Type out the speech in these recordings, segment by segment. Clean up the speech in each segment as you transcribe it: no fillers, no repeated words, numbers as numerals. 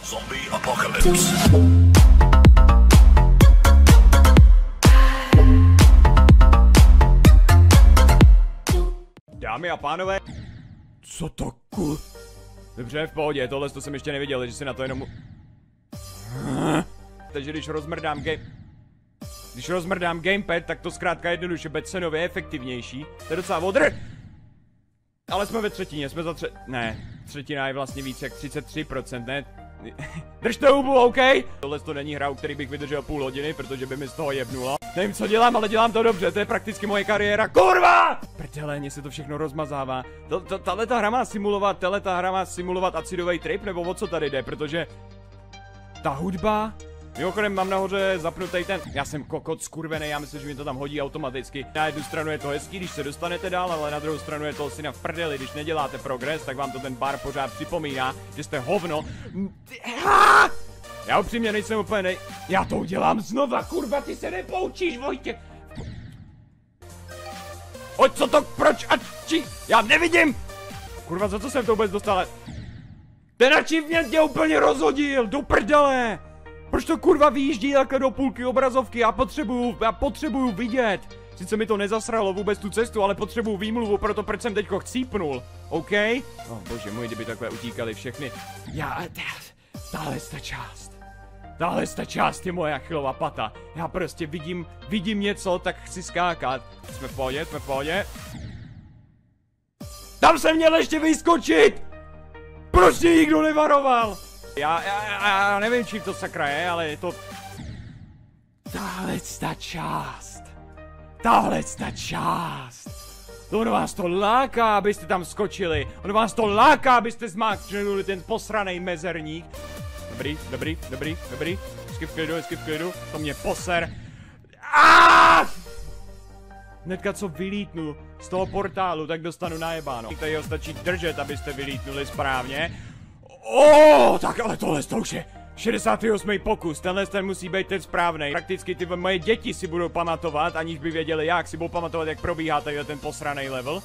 Zombie apocalypse. Dámy a pánové, co to Dobře, v pohodě, tohle to jsem ještě neviděl, že si na to jenom... Takže když rozmrdám gamepad, tak to zkrátka jednoduše bude cenově efektivnější. To je docela odr! Ale jsme ve třetině, ne, třetina je vlastně víc jak 33%, ne? Držte hubu, OK? Tohle to není hra, u který bych vydržel půl hodiny, protože by mi z toho jebnulo. Nevím, co dělám, ale dělám to dobře, to je prakticky moje kariéra. Kurva! Prdele, mně se to všechno rozmazává. Tahleta hra má simulovat acidový trip, nebo o co tady jde, protože... Ta hudba... Mimochodem mám nahoře zapnutý ten... Já jsem kokot skurvený, já myslím, že mi to tam hodí automaticky. Na jednu stranu je to hezký, když se dostanete dál, ale na druhou stranu je to asi na prdeli. Když neděláte progres, tak vám to ten bar pořád připomíná, že jste hovno. Já upřímně nejsem úplně Já to udělám znova, kurva, ty se nepoučíš, Vojtě. Co to, proč a či? Já nevidím! Kurva, za co jsem to vůbec dostal? Ten achievement mě úplně rozhodil, do prdele! Proč to kurva vyjíždí takhle do půlky obrazovky? Já potřebuju vidět. Sice mi to nezasralo vůbec tu cestu, ale potřebuju výmluvu pro to, proč jsem teďko chcípnul. OK? Bože můj, kdyby takhle utíkali všechny. Tahle část je moje Achillova pata. Já prostě vidím něco, tak chci skákat. Jsme v pohodě. Tam jsem měl ještě vyskočit! Proč mě nikdo nevaroval? Já nevím, čím to sakra je, ale je to... Tahle část. Ono vás to láká, abyste tam skočili. Ono vás to láká, abyste zmáčknuli ten posranej mezerník. Dobrý. Hezky v klidu. To mě poser. Hnedka co vylítnu z toho portálu, tak dostanu najebáno. Tady ho stačí držet, abyste vylítnuli správně. Tak ale tohle to už je 68. pokus, ten musí být ten správnej. Prakticky ty moje děti si budou pamatovat, aniž by věděli jak, si budou pamatovat, jak probíhá tady ten posranej level.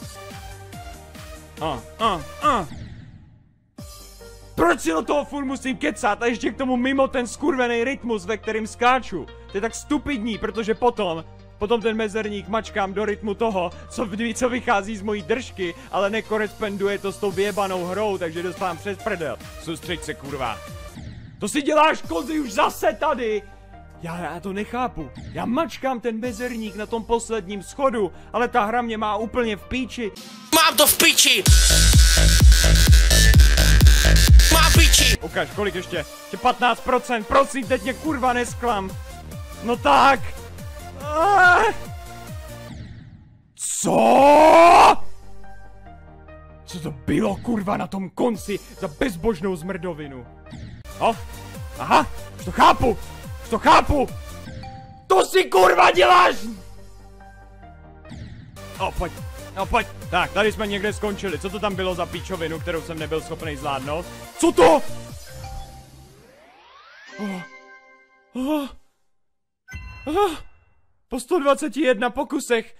Proč si do toho furt musím kecat a ještě k tomu mimo ten skurvený rytmus, ve kterým skáču? To je tak stupidní, protože potom ten mezerník mačkám do rytmu toho, co vychází z mojí držky, ale nekoresponduje to s tou vyjebanou hrou, takže dostávám přes prdel. Soustřeď se, kurva. To si děláš kozy už zase tady! Já to nechápu. Já mačkám ten mezerník na tom posledním schodu, ale ta hra mě má úplně v píči. Mám to v píči! Mám píči! Ukaž, kolik ještě? 15%, prosím, teď mě kurva nesklam. No tak! Co? Co to bylo, kurva, na tom konci za bezbožnou zmrdovinu? Aha, už to chápu! To si kurva děláš! Pojď. Tak, tady jsme někde skončili. Co to tam bylo za píčovinu, kterou jsem nebyl schopný zvládnout? Co to? Po 121 pokusech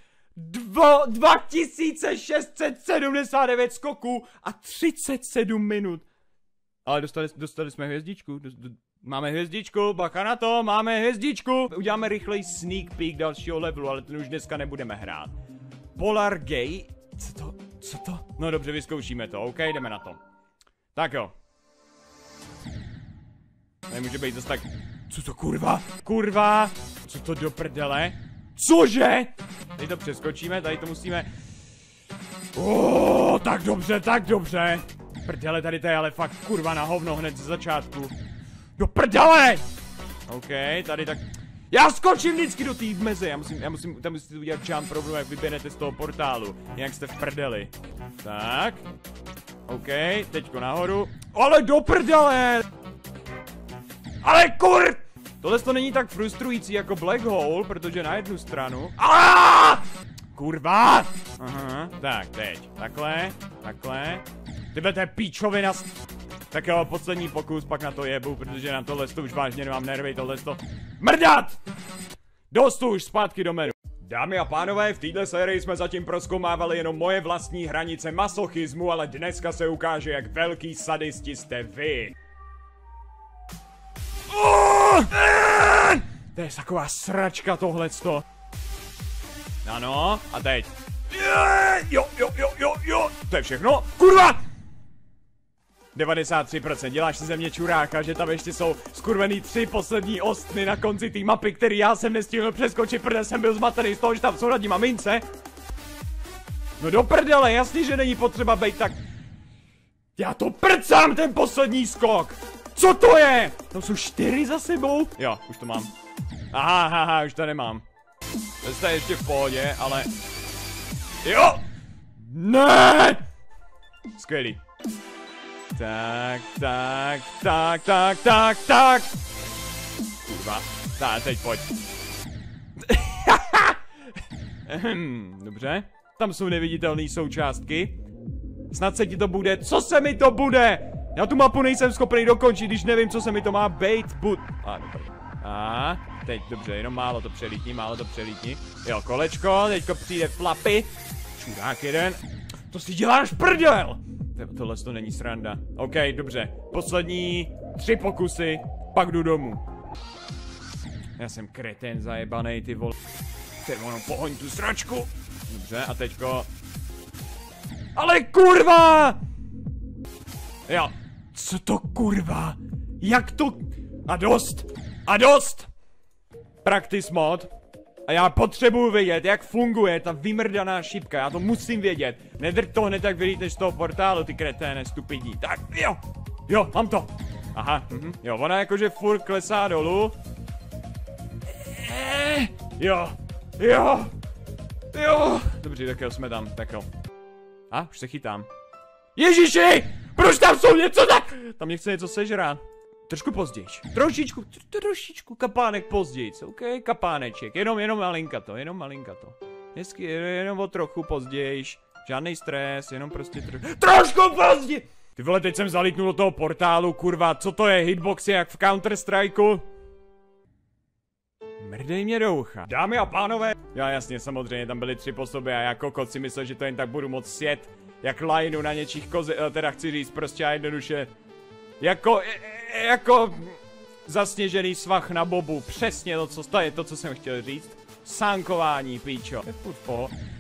2679 skoků a 37 minut. Ale dostali jsme hvězdičku. Máme hvězdičku, bacha na to, máme hvězdičku. Uděláme rychlej sneak peek dalšího levelu, ale ten už dneska nebudeme hrát. Polar Gay? Co to? No dobře, vyzkoušíme to, OK, jdeme na to. Tak jo. Nemůže být zase tak... Co to kurva? Co to do prdele? Cože? Tady to přeskočíme, tady to musíme... Tak dobře. Prdele, tady to je ale fakt kurva na hovno hned ze začátku. Do prdele! OK, tady tak... Já skočím vždycky do té meze, já musím tam musíte udělat jump problém, jak vyběhnete z toho portálu. Jinak jste v prdeli. Tak. OK, teďko nahoru. Ale do prdele! Ale Tohle to není tak frustrující jako Black Hole, protože na jednu stranu... Kurva! Aha, tak, teď. Takhle. Tyhle to je píčovina. Tak jo, poslední pokus, pak na to jebu, protože na tohle už vážně nemám nervy, tohle mrdat! Dost už, zpátky do menu. Dámy a pánové, v této sérii jsme zatím prozkoumávali jenom moje vlastní hranice masochismu, ale dneska se ukáže, jak velký sadisti jste vy. To je taková sračka tohleto. Ano, a teď. Jo. To je všechno. Kurva! 93%, děláš si ze mě čuráka, že tam ještě jsou skurvený 3 poslední ostny na konci té mapy, který já jsem nestihl přeskočit, protože jsem byl zmatený z toho, že tam jsou nad nima mince. No do prdele, jasně, že není potřeba bejt tak... Já to prcám, ten poslední skok! Co to je? Tam jsou 4 za sebou? Jo, už to mám. Aha, už to nemám. To je ještě v pohodě, ale... Jo! Ne! Skvělý. Tak. Kurva. Tak, teď pojď. Dobře. Tam jsou neviditelné součástky. Snad se ti to bude. Co se mi to bude? Já tu mapu nejsem schopný dokončit, když nevím, co se mi to má bejt. Teď dobře, jenom málo to přelítni. Jo, kolečko, teďko přijde Flappy. Čurák jeden. To si děláš prdel! Tohle to není sranda. OK, dobře. Poslední 3 pokusy, pak jdu domů. Já jsem kretén zajebanej, ty vole. Ono, pohoň tu sračku. Dobře, a teďko... Ale kurva! Jo. Co to kurva? Jak to... A dost! Practice mod. A já potřebuju vědět, jak funguje ta vymrdaná šipka, já to musím vědět. Nedrť to hned, tak vylítneš z toho portálu, ty kreténe stupidní. Tak, jo, mám to. Aha, jo, ona jakože furt klesá dolů. Jo. Dobře, tak jo, jsme tam, tak jo. A, už se chytám. Ježiši! Proč tam jsou něco tak? Tam mě chce něco sežrát. Trošku později. Trošičku kapánek později. OK, kapáneček. Jenom malinka to. Hezky, jenom o trochu později. Žádný stres, jenom prostě trošku později. Ty vole, teď jsem zalítnul do toho portálu, kurva. Co to je? Hitboxy jak v Counter Strikeu? Mrdej mě do ucha. Dámy a pánové. Já jasně, samozřejmě, tam byly 3 po sobě a já kokot si myslel, že to jen tak budu moc sjet. Jak lajnu na něčích teda chci říct prostě a jednoduše. Jako zasněžený svah na bobu. Přesně to je to, co jsem chtěl říct. Sánkování, píčo.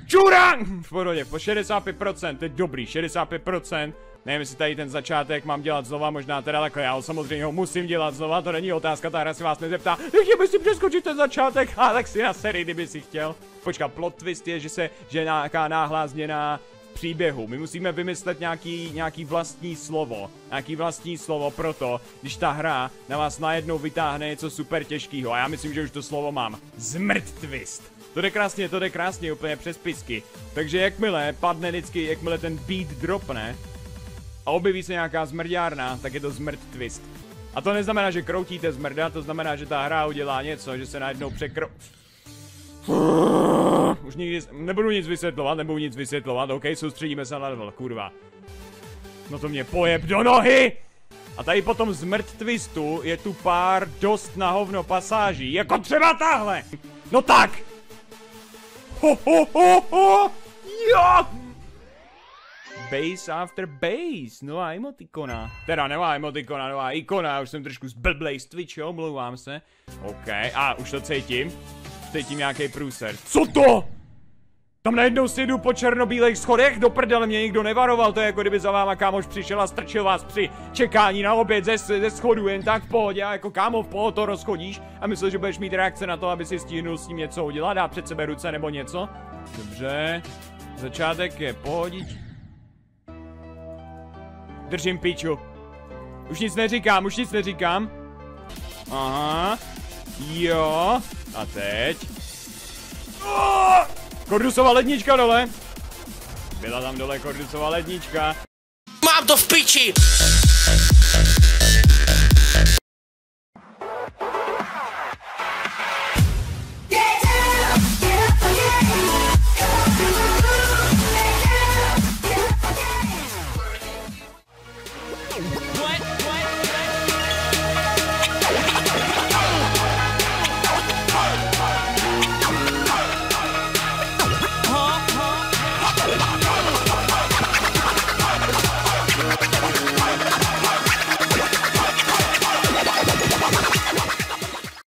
Čurán! V pohodě, po 65%, teď dobrý, 65%. Nevím, jestli tady ten začátek mám dělat znova, možná teda takhle, já samozřejmě ho musím dělat znova, to není otázka, ta hra si vás nezeptá. Chtěl bys si přeskočit ten začátek, tak si na sérii, kdyby si chtěl. Počkat, plot twist je, že nějaká náhlá změna příběhu. My musíme vymyslet nějaký vlastní slovo proto, když ta hra na vás najednou vytáhne něco super těžkýho. A já myslím, že už to slovo mám. Zmrt twist. To jde krásně, úplně přes pisky. Takže jakmile ten beat dropne a objeví se nějaká zmrďárna, tak je to zmrt twist. A to neznamená, že kroutíte zmrda, to znamená, že ta hra udělá něco, že se najednou Už nikdy nebudu nic vysvětlovat, OK, soustředíme se na level, kurva. No to mě pojeb do nohy! A tady potom zmrt twistu je tu pár dost na hovno pasáží, jako třeba tahle! No tak! Jo! Base after base, nová emotikona. Teda nová emotikona, nová ikona, už jsem trošku zblblej z Twitche, omlouvám se. OK, a už to cítím. Cítím nějaký průser. Co to? Tam najednou si jdu po černobílých schodech, do prdele mě nikdo nevaroval, to je jako kdyby za váma kámoš přišel a strčil vás při čekání na oběd ze schodu jen tak v pohodě a jako kámo v pohodě to rozchodíš a myslíš, že budeš mít reakce na to, aby si stihnul s ním něco udělat, dát před sebe ruce nebo něco. Dobře, začátek je pohodič. Držím piču. Už nic neříkám. Aha. Jo. A teď. Kordusova lednička dole. Byla tam dole Kordusova lednička. Mám to v piči!